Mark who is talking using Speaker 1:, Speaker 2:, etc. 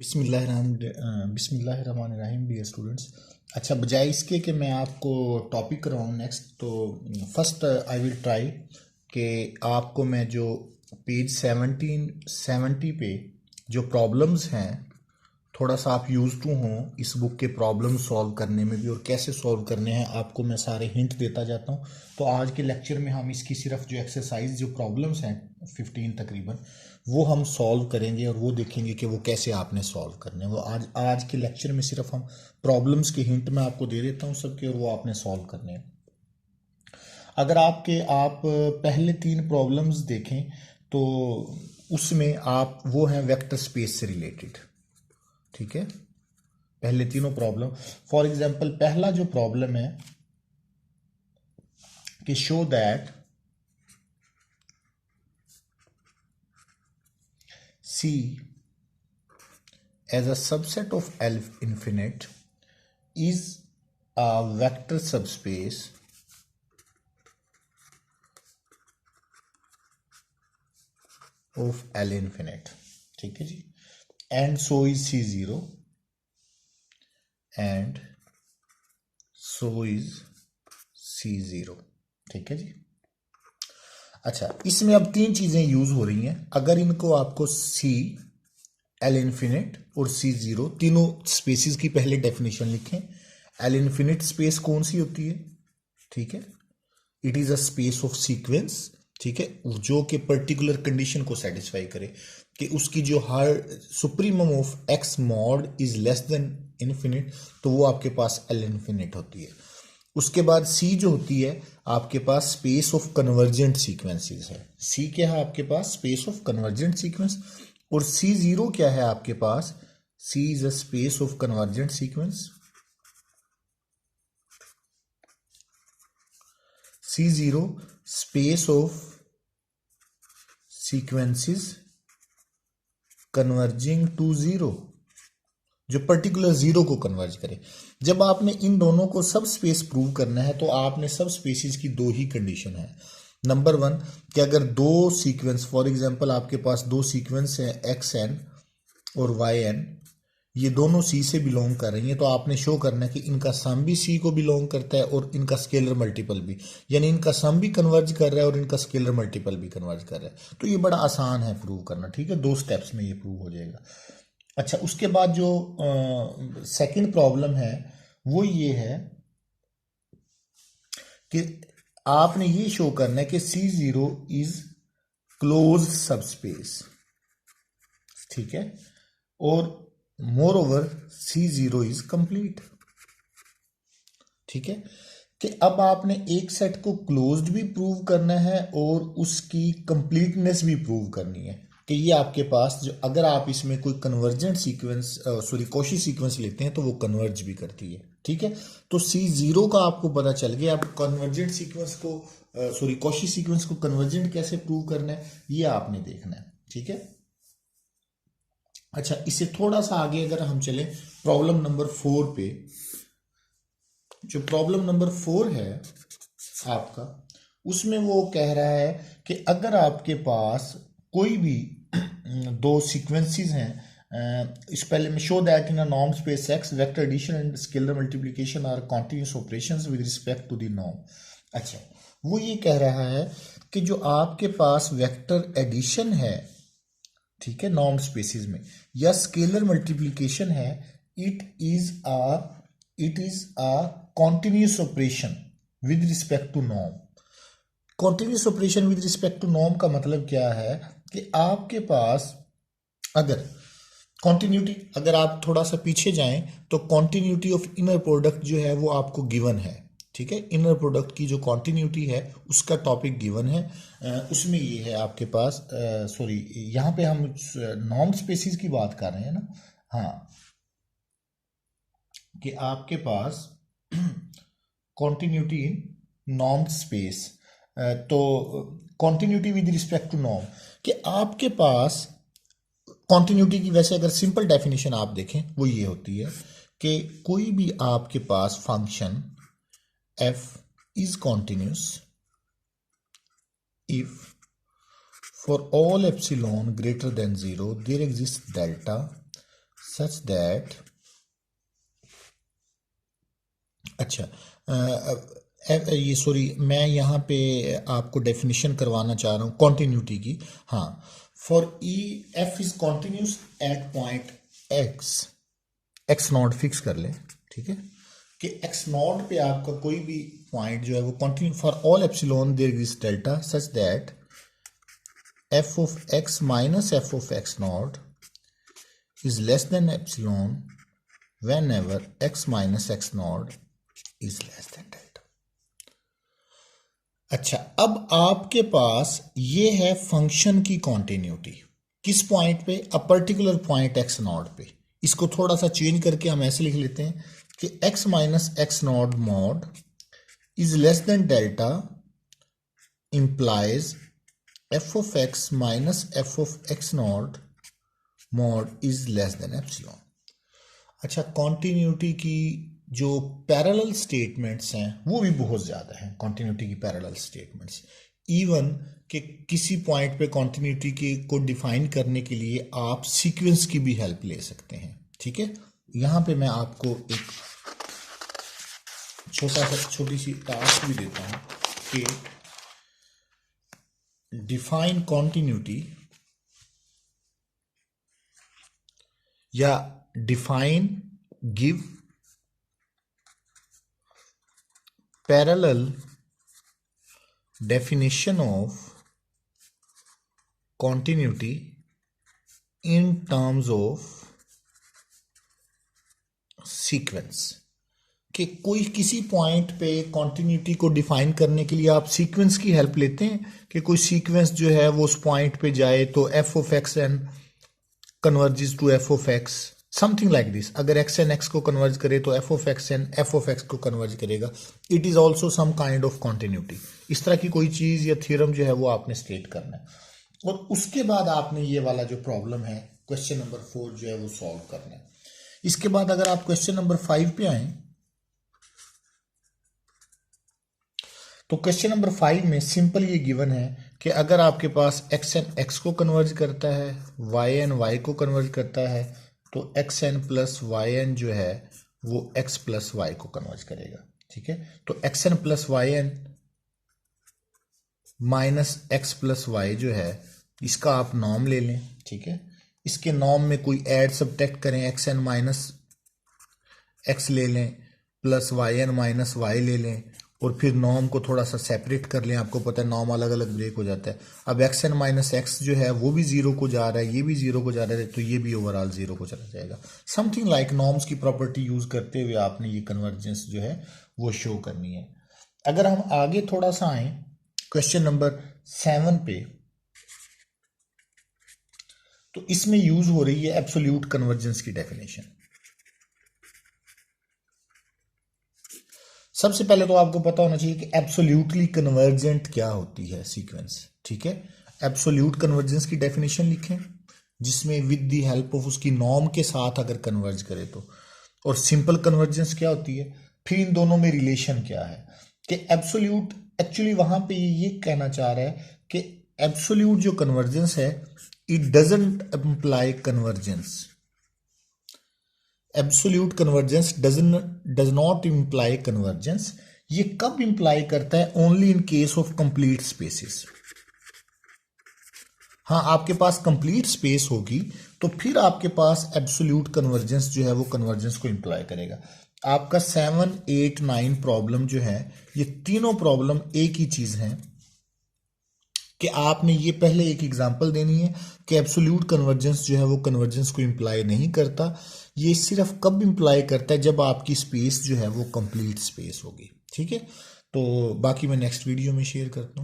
Speaker 1: बिस्मिल्लाहिर्रहमानिर्रहीम dear students. अच्छा, बजाय इसके कि मैं आपको टॉपिक कराऊँ नेक्स्ट, तो फर्स्ट आई विल ट्राई कि आपको मैं जो पेज 1770 पे जो प्रॉब्लम्स हैं, थोड़ा सा आप यूज टू हों इस बुक के प्रॉब्लम सॉल्व करने में भी, और कैसे सॉल्व करने हैं आपको मैं सारे हिंट देता जाता हूँ। तो आज के लेक्चर में हम इसकी सिर्फ जो एक्सरसाइज जो प्रॉब्लम्स हैं 15 तकरीबन, वो हम सॉल्व करेंगे और वो देखेंगे कि वो कैसे आपने सॉल्व करने हैं। वो आज के लेक्चर में सिर्फ हम प्रॉब्लम्स के हिंट मैं आपको दे देता हूँ सबके, और वो आपने सॉल्व करने हैं। अगर आप पहले 3 प्रॉब्लम्स देखें तो उसमें आप वो हैं वेक्टर स्पेस से रिलेटेड। ठीक है, पहले तीनों प्रॉब्लम। फॉर एग्जांपल पहला जो प्रॉब्लम है कि show that C as a subset of L infinite is a vector subspace of L infinite। ठीक है जी, and so is C0 and so is C0। ठीक है जी। अच्छा, इसमें अब 3 चीजें यूज हो रही हैं। अगर इनको आपको C, L इन्फिनिट और C0 तीनों स्पेसिस की पहले डेफिनेशन लिखें। L इन्फिनिट स्पेस कौन सी होती है? ठीक है, it is a space of sequence. ठीक है, जो कि पर्टिकुलर कंडीशन को सेटिस्फाई करे कि उसकी जो हर supremum of x mod is less than infinite, तो वो आपके पास L इन्फिनिट होती है। उसके बाद C जो होती है आपके पास स्पेस ऑफ कन्वर्जेंट सीक्वेंसेस है। C क्या है आपके पास? Space of convergent sequence. और C0 क्या है आपके पास? C is a space of convergent sequence. C0 space of sequences converging to zero, जो पर्टिकुलर जीरो को कन्वर्ज करे। जब आपने इन दोनों को सब स्पेस प्रूव करना है तो आपने सब स्पेसिस की 2 ही कंडीशन है। नंबर 1 कि अगर 2 सीक्वेंस, फॉर एग्जांपल आपके पास 2 सीक्वेंस है XN और YN, ये दोनों C से बिलोंग कर रही हैं, तो आपने शो करना है कि इनका सम भी C को बिलोंग करता है और इनका स्केलर मल्टीपल भी, यानी इनका सम भी कन्वर्ज कर रहा है और इनका स्केलर मल्टीपल भी कन्वर्ज कर रहा है। तो ये बड़ा आसान है प्रूव करना। ठीक है, 2 स्टेप्स में ये प्रूव हो जाएगा। अच्छा, उसके बाद जो सेकंड प्रॉब्लम है वो ये है कि आपने ये शो करना है कि C0 इज क्लोज सबस्पेस। ठीक है, और more over C0 is complete. ठीक है, कि अब आपने एक सेट को क्लोज्ड भी प्रूव करना है और उसकी कंप्लीटनेस भी प्रूव करनी है कि ये आपके पास जो, अगर आप इसमें कोई कन्वर्जेंट सीक्वेंस कॉची सीक्वेंस लेते हैं तो वो कन्वर्ज भी करती है। ठीक है, तो C0 का आपको पता चल गया। अब कन्वर्जेंट सीक्वेंस को कॉची सीक्वेंस को कन्वर्जेंट कैसे प्रूव करना है ये आपने देखना है। ठीक है, अच्छा, इससे थोड़ा सा आगे अगर हम चलें प्रॉब्लम नंबर 4 पे, जो प्रॉब्लम नंबर 4 है आपका, उसमें वो कह रहा है कि अगर आपके पास कोई भी 2 सीक्वेंसेस हैं, इस पहले में show that in a norm space X vector addition and scalar multiplication are continuous operations with respect to the norm. अच्छा, वो ये कह रहा है कि जो आपके पास वेक्टर एडिशन है, ठीक है, नॉर्म स्पेसिस में, या स्केलर मल्टीप्लिकेशन है, it is a continuous operation with respect to norm. Continuous operation with respect to norm का मतलब क्या है कि आपके पास अगर कॉन्टिन्यूटी, अगर आप थोड़ा सा पीछे जाएं तो कॉन्टिन्यूटी ऑफ इनर प्रोडक्ट जो है वो आपको गिवन है। ठीक है, इनर प्रोडक्ट की जो कॉन्टिन्यूटी है उसका टॉपिक गिवन है। उसमें ये है आपके पास, यहाँ पे हम नॉर्म स्पेसिस की बात कर रहे हैं ना। हाँ, कि आपके पास कॉन्टिन्यूटी इन नॉर्म स्पेस, तो continuity with respect to norm, कि आपके पास कॉन्टिन्यूटी की वैसे अगर सिंपल डेफिनेशन आप देखें वो ये होती है कि कोई भी आपके पास function f is continuous if for all epsilon greater than 0 there exists delta such that, अच्छा ये सॉरी, मैं यहाँ पे आपको डेफिनेशन करवाना चाह रहा हूँ कॉन्टिन्यूटी की। हाँ, for E F is continuous at point x not fix कर लें, ठीक है, कि एक्स नॉट पे आपका कोई भी पॉइंट जो है वो continue for all epsilon there is delta such that f of x minus f of x not is less than epsilon whenever x minus x naught is less than delta। अच्छा, अब आपके पास ये है function की continuity किस point पे, a particular point x not पे। इसको थोड़ा सा चेंज करके हम ऐसे लिख लेते हैं कि x minus x not mod is less then delta implies F of x minus f of x not mod is less than epsilon. अच्छा, कॉन्टिन्यूटी की जो पैरेलल स्टेटमेंट्स हैं वो भी बहुत ज़्यादा हैं, कॉन्टिन्यूटी की पैरेलल स्टेटमेंट्स। इवन कि किसी पॉइंट पे कॉन्टिन्यूटी की को डिफाइन करने के लिए आप सीक्वेंस की भी हेल्प ले सकते हैं, ठीक है। यहाँ पे मैं आपको एक छोटी सी टास्क भी देता हूँ कि डिफाइन कॉन्टिन्यूटी या define, give parallel definition of continuity in terms of sequence। कि कोई किसी पॉइंट पे कॉन्टिन्यूटी को डिफाइन करने के लिए आप सीक्वेंस की हेल्प लेते हैं कि कोई सीक्वेंस जो है वो उस पॉइंट पे जाए तो f of x n converges to f of x, something like this. अगर एक्स एन एक्स को कन्वर्ज करे तो f of x n f of x को कन्वर्ज करेगा। It is also some kind of continuity. इस तरह की कोई चीज या थ्योरम जो है वो आपने स्टेट करना है, और उसके बाद आपने ये वाला जो प्रॉब्लम है क्वेश्चन नंबर 4 जो है वो सॉल्व करना है। इसके बाद अगर आप क्वेश्चन नंबर 5 पे आए तो क्वेश्चन नंबर 5 में सिंपल ये गिवन है कि अगर आपके पास एक्स एन एक्स को कन्वर्ज करता है, वाई एन वाई को कन्वर्ज करता है, तो x n plus y n जो है वो एक्स प्लस वाई को कन्वर्ज करेगा, ठीक है। तो x n plus y n minus x plus y जो है इसका आप नॉर्म ले लें, ठीक है। इसके नॉर्म में कोई ऐड सब्ट्रैक्ट करें, एक्स एन माइनस एक्स ले लें plus y n minus y ले लें, और फिर नॉर्म को थोड़ा सा सेपरेट कर लें। आपको पता है नॉर्म अलग अलग ब्रेक हो जाता है। अब एक्स एन माइनस एक्स जो है वो भी जीरो को जा रहा है, ये भी जीरो को जा रहा है, तो ये भी ओवरऑल जीरो को चला जाएगा। समथिंग लाइक नॉर्म्स की प्रॉपर्टी यूज करते हुए आपने ये कन्वर्जेंस जो है वो शो करनी है। अगर हम आगे थोड़ा सा आए क्वेश्चन नंबर 7 पे, तो इसमें यूज हो रही है एब्सोल्यूट कन्वर्जेंस की डेफिनेशन। सबसे पहले तो आपको पता होना चाहिए कि एब्सोल्यूटली कन्वर्जेंट क्या होती है सीक्वेंस, ठीक है। एब्सोल्यूट कन्वर्जेंस की डेफिनेशन लिखें जिसमें विद द हेल्प ऑफ उसकी नॉर्म के साथ अगर कन्वर्ज करे तो, और सिंपल कन्वर्जेंस क्या होती है, फिर इन दोनों में रिलेशन क्या है। कि एब्सोल्यूट एक्चुअली वहां पे ये कहना चाह रहा है कि एब्सोल्यूट जो कन्वर्जेंस है it doesn't imply convergence. Absolute convergence does not imply convergence. ये कब इंप्लाई करता है, only in case of complete spaces. हाँ, आपके पास कंप्लीट स्पेस होगी तो फिर आपके पास एब्सोल्यूट कन्वर्जेंस जो है वो कन्वर्जेंस को इंप्लाई करेगा। आपका 7, 8, 9 प्रॉब्लम जो है ये तीनों प्रॉब्लम एक ही चीज है कि आपने ये पहले एक एग्जांपल देनी है कि एब्सोल्यूट कन्वर्जेंस जो है वो कन्वर्जेंस को इंप्लाई नहीं करता। ये सिर्फ कब इंप्लाई करता है, जब आपकी स्पेस जो है वो कंप्लीट स्पेस होगी, ठीक है। तो बाकी मैं नेक्स्ट वीडियो में शेयर करता हूँ।